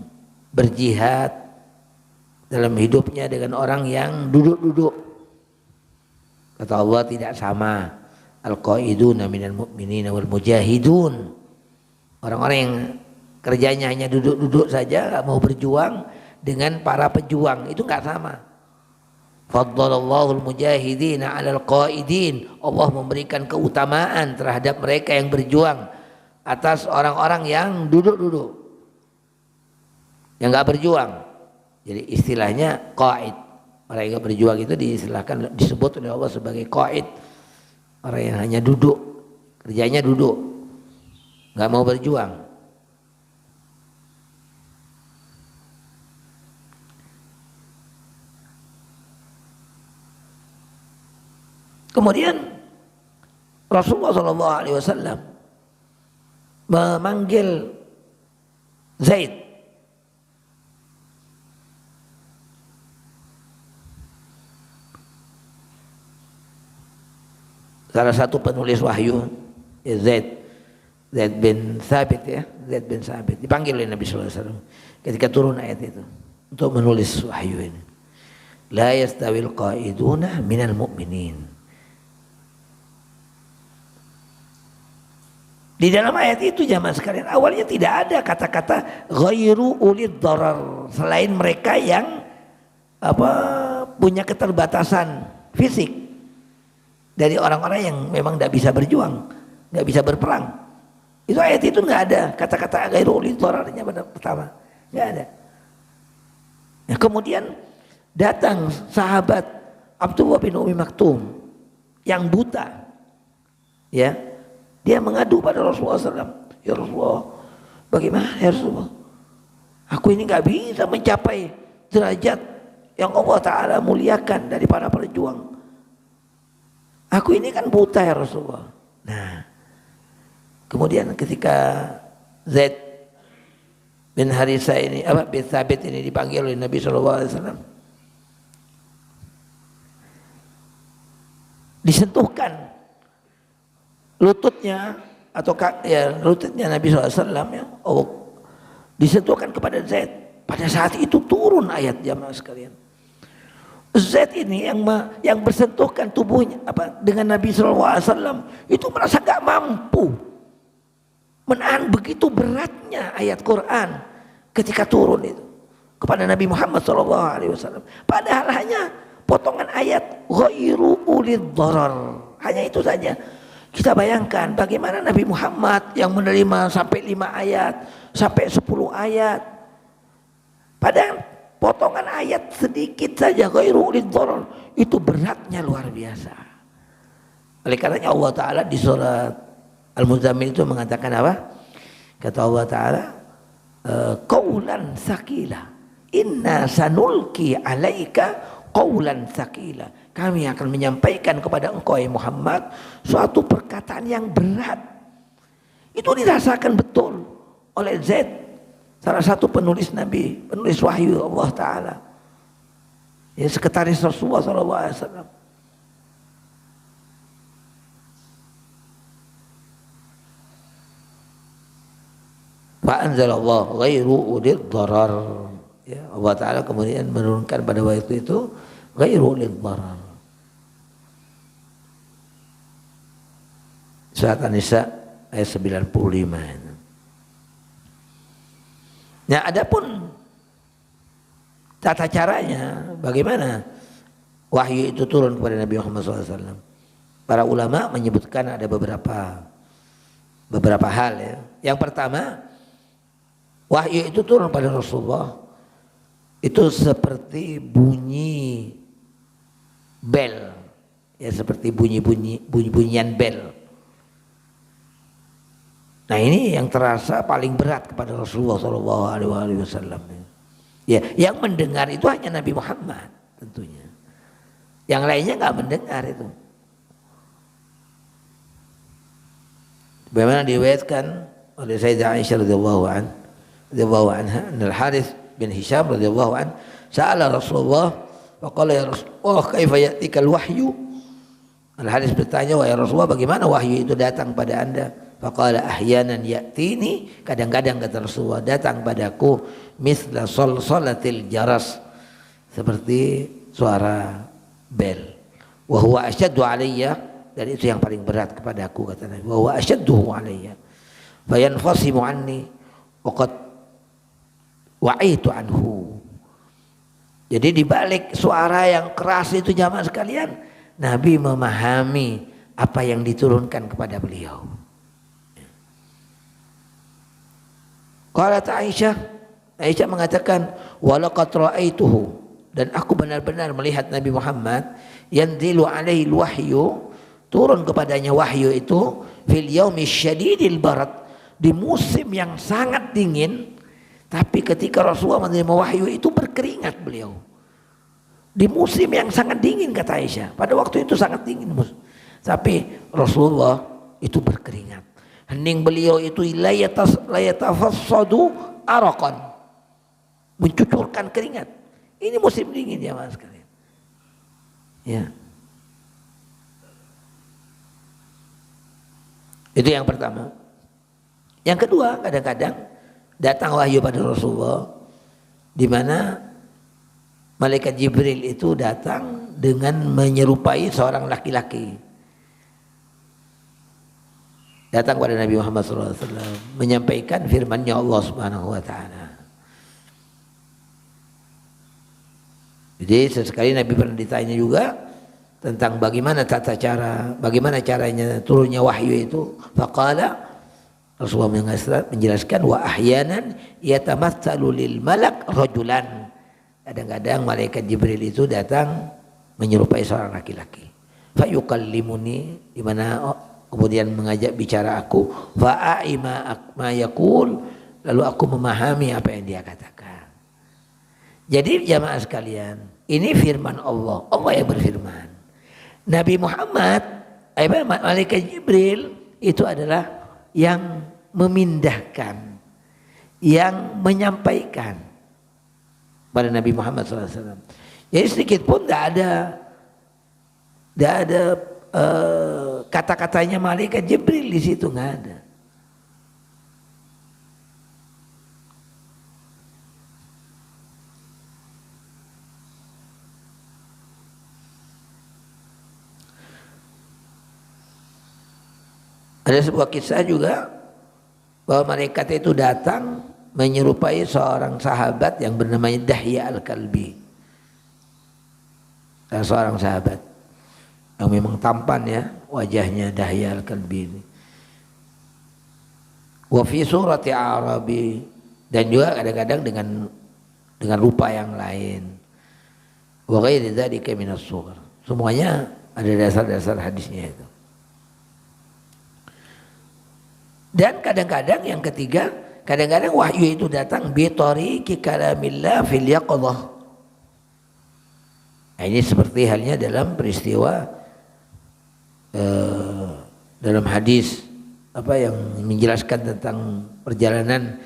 berjihad dalam hidupnya dengan orang yang duduk-duduk. Kata Allah tidak sama. Al-qaiduna minal mu'minina wal mujahidun. Orang-orang yang kerjanya hanya duduk-duduk saja, gak mau berjuang, dengan para pejuang, itu gak sama. Faddalallahu al-mujahidina 'alal qaidin. Allah memberikan keutamaan terhadap mereka yang berjuang atas orang-orang yang duduk-duduk, yang gak berjuang. Jadi istilahnya qaid, orang yang berjuang itu diistilahkan, disebut oleh Allah sebagai qaid, orang yang hanya duduk, kerjanya duduk, nggak mau berjuang. Kemudian Rasulullah SAW memanggil Zaid. Salah satu penulis wahyu, Zaid bin Thabit, ya, Zaid bin Thabit dipanggil oleh Nabi SAW ketika turun ayat itu untuk menulis wahyu ini. La yastawil qaiduna minal mu'minin. Di dalam ayat itu jamaah sekalian, awalnya tidak ada kata-kata ghairu ulid darar, selain mereka yang punya keterbatasan fisik, dari orang-orang yang memang tidak bisa berjuang, nggak bisa berperang. Itu ayat itu nggak ada kata-kata ghairu ulid dararnya pada pertama, nggak ada. Nah, kemudian datang sahabat Abdullah bin Umi Maktum yang buta, ya, dia mengadu pada Rasulullah SAW. Ya Rasulullah, bagaimana ya Rasulullah? Aku ini nggak bisa mencapai derajat yang Allah Ta'ala muliakan dari para pejuang. Aku ini kan buta ya Rasulullah. Nah, kemudian ketika Zaid bin Harithah ini, bin Thabit ini dipanggil oleh Nabi SAW, disentuhkan lututnya atau ya lututnya Nabi SAW, ya, disentuhkan kepada Zaid. Pada saat itu turun ayat jamaah sekalian. Zaid ini yang bersentuhkan tubuhnya dengan Nabi SAW itu merasa gak mampu menahan begitu beratnya ayat Quran ketika turun itu kepada Nabi Muhammad SAW. Padahal hanya potongan ayat ghairu ulid darar, hanya itu saja. Kita bayangkan bagaimana Nabi Muhammad yang menerima sampai 5 ayat, sampai 10 ayat. Padahal potongan ayat sedikit saja ghairu ulid darar, itu beratnya luar biasa. Oleh karenanya Allah Ta'ala di surat Al-Muzammil itu mengatakan apa? Kata Allah Ta'ala, qaulan sakila, Inna sanulki alaika qawlan tsaqila. Kami akan menyampaikan kepada engkau ya Muhammad suatu perkataan yang berat. Itu dirasakan betul oleh Zaid, salah satu penulis Nabi, penulis wahyu Allah Ta'ala. Ya, sekretaris Rasulullah SAW. Fa'anzalallahu ghairu ulil darar. Ya, Allah Ta'ala kemudian menurunkan pada waktu itu ghairu ulil darar. Surat An-Nisa ayat 95. Nah, adapun tata caranya bagaimana wahyu itu turun kepada Nabi Muhammad SAW. Para ulama menyebutkan ada beberapa hal ya. Yang pertama, wahyu itu turun pada Rasulullah itu seperti bunyi bel, ya seperti bunyian bel. Nah ini yang terasa paling berat kepada Rasulullah SAW. Ya, yang mendengar itu hanya Nabi Muhammad tentunya. Yang lainnya nggak mendengar itu. Bagaimana diriwayatkan oleh Sayyidah Aisyah radhiyallahu anha, Al-Harits bin Hisham radhiyallahu anhu sa'ala Rasulullah faqala ya Rasulullah kaifa ya'tikal wahyu. Al-Harits bertanya, wahai Rasulullah, bagaimana wahyu itu datang pada Anda? Faqala ahyanan ya'tini, kadang-kadang kata Rasulullah datang padaku misla salsalatil jaras, seperti suara bel. Wa huwa asyaddu alayya, dan itu yang paling berat kepadaku kata Nabi. Wa huwa asyadduhu alayya. Fa yanfasimu anni wa qad wa'itu anhu. Jadi dibalik suara yang keras itu jamaah sekalian, Nabi memahami apa yang diturunkan kepada beliau. Qalat Aisyah mengatakan walaqad ra'aituhu, dan aku benar-benar melihat Nabi Muhammad yanzilu alaihi wahyu, turun kepadanya wahyu itu fil yaumi syadidil barat, di musim yang sangat dingin, tapi ketika Rasulullah menerima wahyu itu berkeringat beliau. Di musim yang sangat dingin kata Aisyah, pada waktu itu sangat dingin tapi Rasulullah itu berkeringat. Hening beliau itu layatafassadu araqan, mencucurkan keringat. Ini musim dingin ya mas sekalian. Ya. Itu yang pertama. Yang kedua, kadang-kadang datang wahyu pada Rasulullah di mana malaikat Jibril itu datang dengan menyerupai seorang laki-laki. Datang kepada Nabi Muhammad SAW menyampaikan firman-Nya Allah Subhanahu wa taala. Jadi sesekali Nabi pernah ditanya juga tentang bagaimana tata cara, bagaimana caranya turunnya wahyu itu. Faqala, Rasulullah menjelaskan, wa ahyanan yatamatsalu lil malak rajulan. Kadang-kadang malaikat Jibril itu datang menyerupai seorang laki-laki. Fayukallimuni, di mana kemudian mengajak bicara aku, fa'aima ma yaqul, lalu aku memahami apa yang dia katakan. Jadi jamaah sekalian, ini firman Allah, Allah yang berfirman. Nabi Muhammad, malaikat Jibril itu adalah yang memindahkan, yang menyampaikan pada Nabi Muhammad SAW. Jadi sedikit pun tidak ada kata-katanya malaikat Jibril di situ, nggak ada. Ada sebuah kisah juga bahwa malaikat itu datang menyerupai seorang sahabat yang bernama Dahya Al-Kalbi. Seorang sahabat yang memang tampan ya wajahnya, Dahya Al-Kalbi ini. Wa fi surati Arabi, dan juga kadang-kadang dengan rupa yang lain. Wa ghairi dzalika minas sughar. Semuanya ada dasar-dasar hadisnya itu. Dan kadang-kadang yang ketiga, kadang-kadang wahyu itu datang bi tariqi kalamillah fil yaqظah. Nah, ini seperti halnya dalam peristiwa dalam hadis yang menjelaskan tentang perjalanan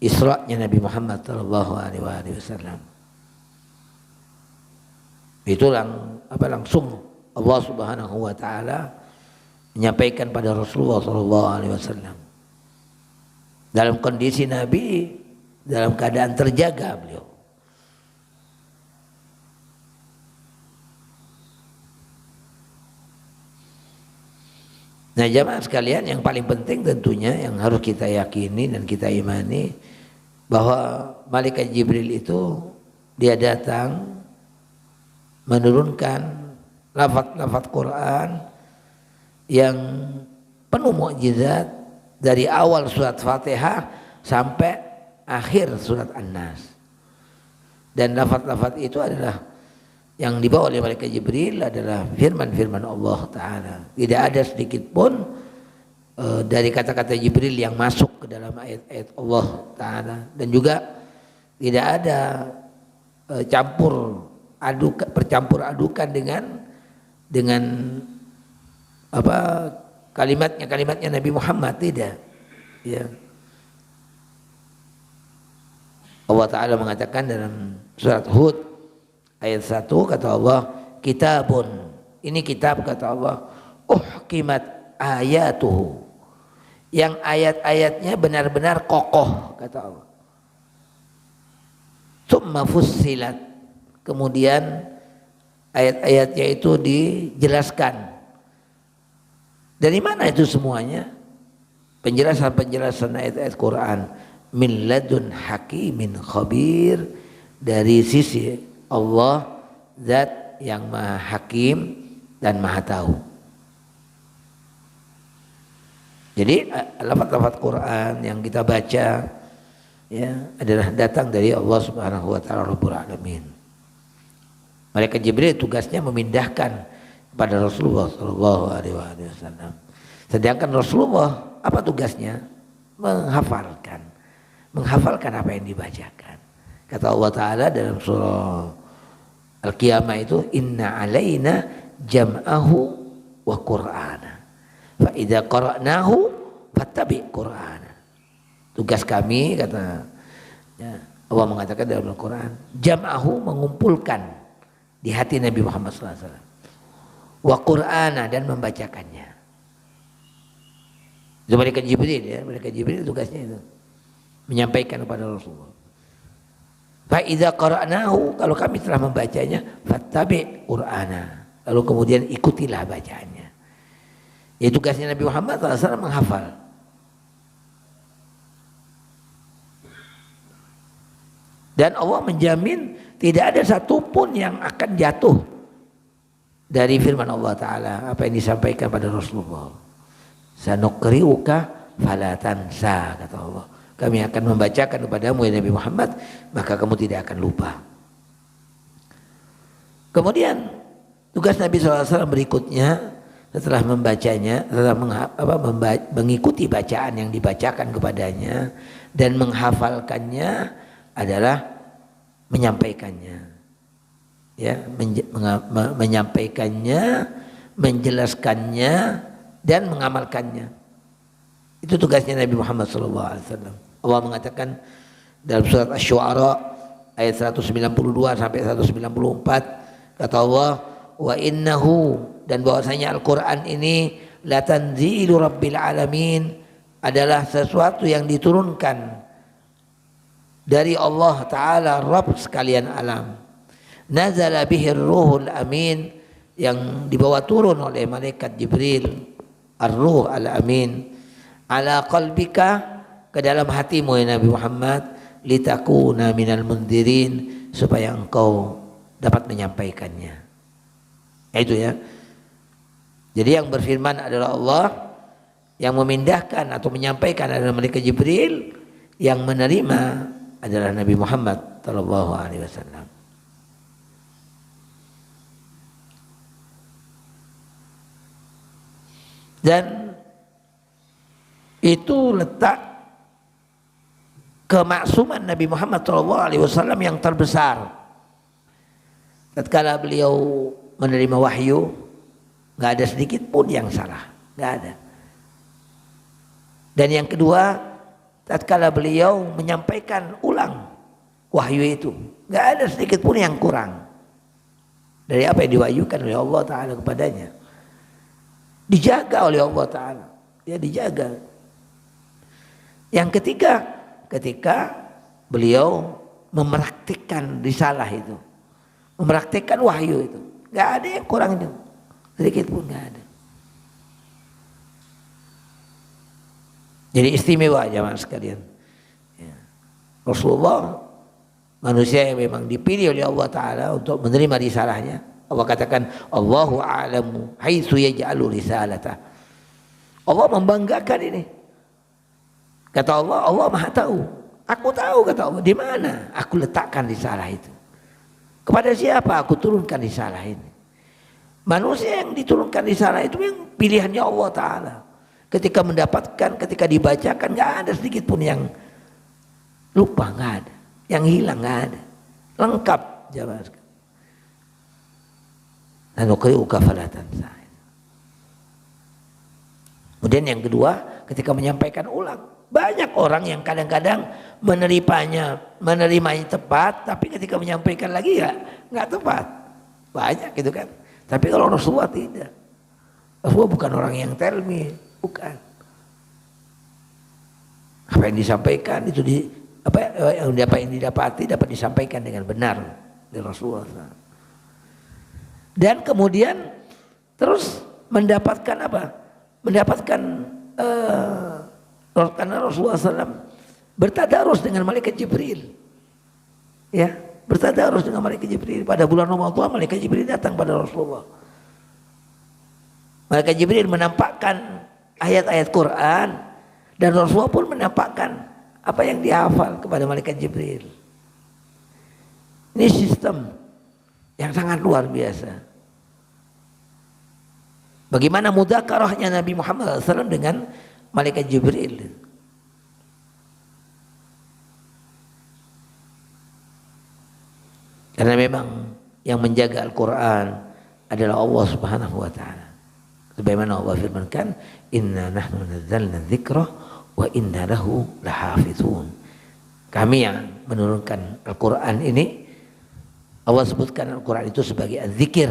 Isra-nya Nabi Muhammad sallallahu alaihi wasallam. Itu langsung Allah Subhanahu wa taala menyampaikan pada Rasulullah sallallahu alaihi wasallam. Dalam kondisi Nabi dalam keadaan terjaga beliau. Nah, jamaah sekalian, yang paling penting tentunya yang harus kita yakini dan kita imani bahwa malaikat Jibril itu dia datang menurunkan lafaz-lafaz Quran yang penuh mukjizat dari awal surat Fatihah sampai akhir surat An-Nas. Dan lafaz-lafaz itu adalah yang dibawa oleh malaikat Jibril adalah firman-firman Allah Ta'ala. Tidak ada sedikit pun dari kata-kata Jibril yang masuk ke dalam ayat-ayat Allah Ta'ala. Dan juga tidak ada bercampur adukan dengan kalimatnya Nabi Muhammad, tidak. Ya. Allah Ta'ala mengatakan dalam surat Hud ayat 1, kata Allah, kitabun, ini kitab, kata Allah, uhkimat ayatuhu, yang ayat-ayatnya benar-benar kokoh, kata Allah. Tsumma fussilat, kemudian ayat-ayatnya itu dijelaskan. Dari mana itu semuanya? Penjelasan-penjelasan ayat-ayat Quran, min ladun hakimin khabir, dari sisi Allah, zat yang maha hakim dan maha tahu. Jadi lafaz-lafaz Quran yang kita baca ya adalah datang dari Allah Subhanahu wa taala Rabbul Alamin. Malaikat Jibril tugasnya memindahkan kepada Rasulullah sallallahu alaihi wasallam. Sedangkan Rasulullah apa tugasnya? Menghafalkan apa yang dibacakan. Kata Allah Ta'ala dalam surah Al-Qiyamah itu, inna alaina jam'ahu wa qur'ana fa idza qara'nahu fattabi' qur'ana. Tugas kami, kata Allah mengatakan dalam Al-Quran, jam'ahu, mengumpulkan di hati Nabi Muhammad SAW, wa qur'ana, dan membacakannya. Itu malaikat Jibril, ya. Malaikat Jibril tugasnya itu menyampaikan kepada Rasulullah. Fa idza qara'nahu, kalau kami telah membacanya, fattabi' qur'ana, lalu kemudian ikutilah bacaannya. Ya, tugasnya Nabi Muhammad SAW menghafal. Dan Allah menjamin tidak ada satupun yang akan jatuh dari firman Allah Ta'ala, apa yang disampaikan pada Rasulullah. Sanuqri'uka fala tansa, kata Allah. Kami akan membacakan kepadamu ya Nabi Muhammad, maka kamu tidak akan lupa. Kemudian tugas Nabi SAW berikutnya setelah membacanya, setelah mengikuti bacaan yang dibacakan kepadanya dan menghafalkannya, adalah menyampaikannya. Ya, menyampaikannya, menjelaskannya, dan mengamalkannya. Itu tugasnya Nabi Muhammad SAW. Allah mengatakan dalam surat Asy-Syu'ara ayat 192 sampai 194, kata Allah, wa innahu, dan bahwasanya Al-Quran ini la tanzilu rabbil alamin, adalah sesuatu yang diturunkan dari Allah Ta'ala, Rabb sekalian alam. Nazala bihir ruhul amin, yang dibawa turun oleh malaikat Jibril, ar-ruh al-amin, ala qalbika, ke dalam hatimu ya Nabi Muhammad, litakuna minal mundirin, supaya engkau dapat menyampaikannya. Itu ya. Jadi yang berfirman adalah Allah, yang memindahkan atau menyampaikan adalah malaikat Jibril, yang menerima adalah Nabi Muhammad sallallahu alaihi wasallam. Dan itu letak kemaksuman Nabi Muhammad SAW yang terbesar. Tatkala beliau menerima wahyu, nggak ada sedikit pun yang salah, nggak ada. Dan yang kedua, tatkala beliau menyampaikan ulang wahyu itu, nggak ada sedikit pun yang kurang dari apa yang diwahyukan oleh Allah Ta'ala kepadanya. Dijaga oleh Allah Ta'ala, dia dijaga. Yang ketiga, ketika beliau mempraktikkan risalah itu, mempraktikkan wahyu itu, nggak ada yang kurang itu, sedikit pun nggak ada. Jadi istimewa jamaah sekalian. Ya. Rasulullah manusia yang memang dipilih oleh Allah Ta'ala untuk menerima risalahnya. Allah katakan Allahu a'lamu haitsu yaj'alu risalata. Allah membanggakan ini. Kata Allah, Allah Maha tahu. Aku tahu, kata Allah, di mana aku letakkan risalah itu. Kepada siapa aku turunkan risalah ini. Manusia yang diturunkan risalah itu yang pilihannya Allah Ta'ala. Ketika mendapatkan, ketika dibacakan, nggak ada sedikit pun yang lupa, nggak ada. Yang hilang, nggak ada. Lengkap jamaah sekalian. Nanuqri'uka fala tansa. Kemudian yang kedua, ketika menyampaikan ulang, banyak orang yang kadang-kadang menerimanya tepat, tapi ketika menyampaikan lagi ya nggak tepat. Banyak gitu kan. Tapi kalau Rasulullah tidak. Rasulullah bukan orang yang telmi, bukan. Apa yang disampaikan itu apa yang didapati dapat disampaikan dengan benar dari Rasulullah. Dan kemudian terus mendapatkan apa? Mendapatkan karena Rasulullah SAW bertadarus dengan malaikat Jibril, ya, bertadarus dengan malaikat Jibril. Pada bulan Ramadan malaikat Jibril datang pada Rasulullah. Malaikat Jibril menampakkan ayat-ayat Quran dan Rasulullah pun menampakkan apa yang dihafal kepada malaikat Jibril. Ini sistem yang sangat luar biasa. Bagaimana mudzakarahnya Nabi Muhammad SAW dengan malaikat Jibril. Karena memang yang menjaga Al-Quran adalah Allah Subhanahu wa Ta'ala. Sebagaimana Allah firmankan, inna nahnu nazzalna dzikra wa inna lahu lahafizun. Kami yang menurunkan Al-Quran ini, Allah sebutkan Al-Quran itu sebagai zikir.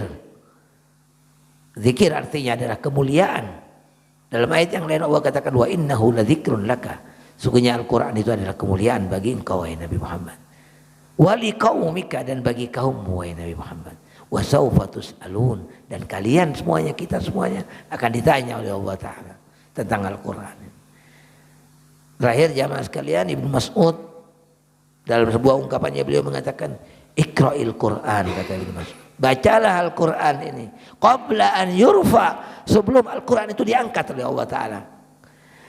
Zikir artinya adalah kemuliaan. Dalam ayat yang lain Allah katakan wa innahu ladzikrun laka. Sungguhnya Al-Quran itu adalah kemuliaan bagi engkau wahai Nabi Muhammad. Wa liqaumika, dan bagi kaummu wahai Nabi Muhammad. Wa sawfa tus'alun, dan kalian semuanya, kita semuanya akan ditanya oleh Allah Ta'ala tentang Al-Quran. Terakhir jamaah sekalian, Ibnu Mas'ud dalam sebuah ungkapannya beliau mengatakan Iqra'il Quran, kata Ibnu Mas'ud. Bacalah Al-Quran ini qabla an yurfa, sebelum Al-Quran itu diangkat oleh Allah Ta'ala.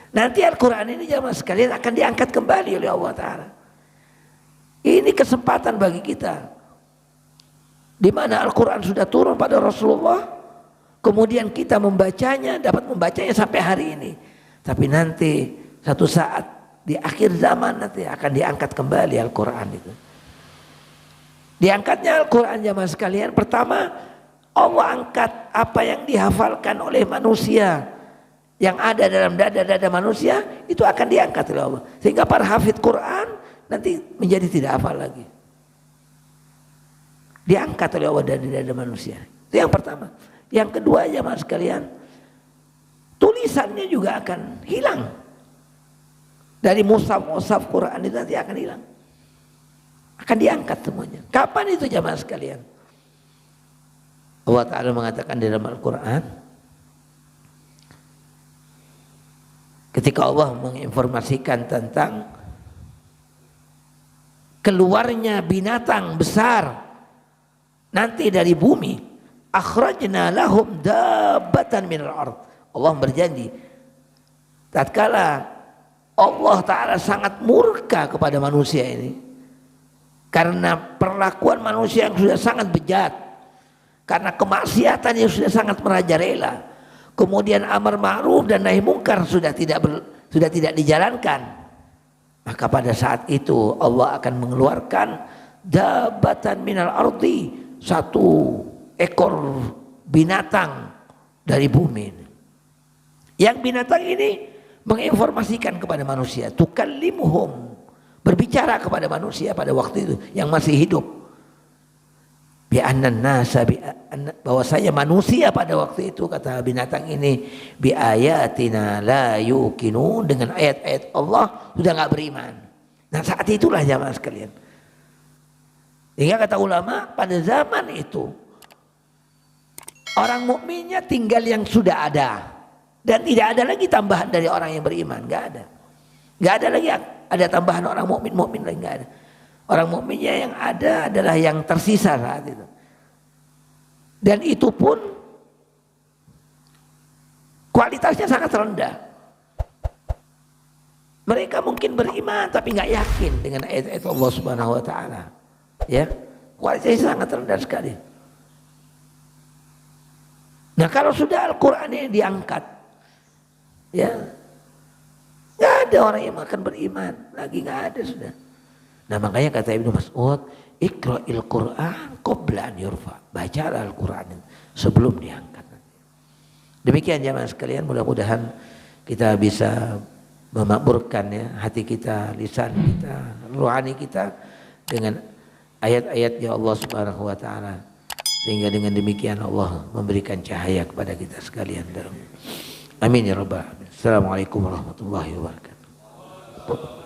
Nanti Al-Quran ini jamaah sekalian akan diangkat kembali oleh Allah Ta'ala. Ini kesempatan bagi kita, di mana Al-Quran sudah turun pada Rasulullah, kemudian kita membacanya, dapat membacanya sampai hari ini. Tapi nanti satu saat di akhir zaman nanti akan diangkat kembali Al-Quran itu. Diangkatnya Al-Quran jamaah sekalian, pertama Allah angkat apa yang dihafalkan oleh manusia, yang ada dalam dada-dada manusia, itu akan diangkat oleh Allah. Sehingga para hafidh Quran nanti menjadi tidak hafal lagi. Diangkat oleh Allah dari dada manusia. Itu yang pertama. Yang kedua jamaah sekalian, tulisannya juga akan hilang. Dari mushaf Quran itu nanti akan hilang. Akan diangkat semuanya. Kapan itu jamaah sekalian? Allah Ta'ala mengatakan di dalam Al-Quran, ketika Allah menginformasikan tentang keluarnya binatang besar nanti dari bumi, akhrajna lahum dabbatan minal ard. Allah berjanji, tatkala Allah Ta'ala sangat murka kepada manusia ini, karena perlakuan manusia yang sudah sangat bejat, karena kemaksiatan yang sudah sangat merajalela, kemudian amar ma'ruf dan nahi mungkar sudah tidak dijalankan, Maka pada saat itu Allah akan mengeluarkan dabatan minal ardi, satu ekor binatang dari bumi. Yang binatang ini menginformasikan kepada manusia, tukallimuhum, berbicara kepada manusia pada waktu itu yang masih hidup. Bahwasanya manusia pada waktu itu, kata binatang ini, bi ayatina la yuqinu, dengan ayat-ayat Allah sudah nggak beriman. Nah saat itulah jamaah sekalian, hingga kata ulama pada zaman itu orang mukminnya tinggal yang sudah ada dan tidak ada lagi tambahan dari orang yang beriman, nggak ada lagi ada tambahan orang mukmin lagi, nggak ada. Orang mukminnya yang ada adalah yang tersisa saat itu. Dan itu pun kualitasnya sangat rendah. Mereka mungkin beriman tapi nggak yakin dengan ayat-ayat Allah Subhanahu wa taala. Ya, kualitasnya sangat rendah sekali. Nah, kalau sudah Al-Qur'an ini diangkat, ya, nggak ada orang yang akan beriman lagi, nggak ada sudah. Nah makanya kata Ibnu Mas'ud, iqra'il Qur'an qabla an yurfa. Bacalah Al-Qur'an sebelum diangkat. Demikian jamaah sekalian, mudah-mudahan kita bisa memakmurkan ya hati kita, lisan kita, rohani kita dengan ayat-ayatnya Allah Subhanahu wa taala. Sehingga dengan demikian Allah memberikan cahaya kepada kita sekalian. Amin ya rabbal alamin. Assalamualaikum warahmatullahi wabarakatuh.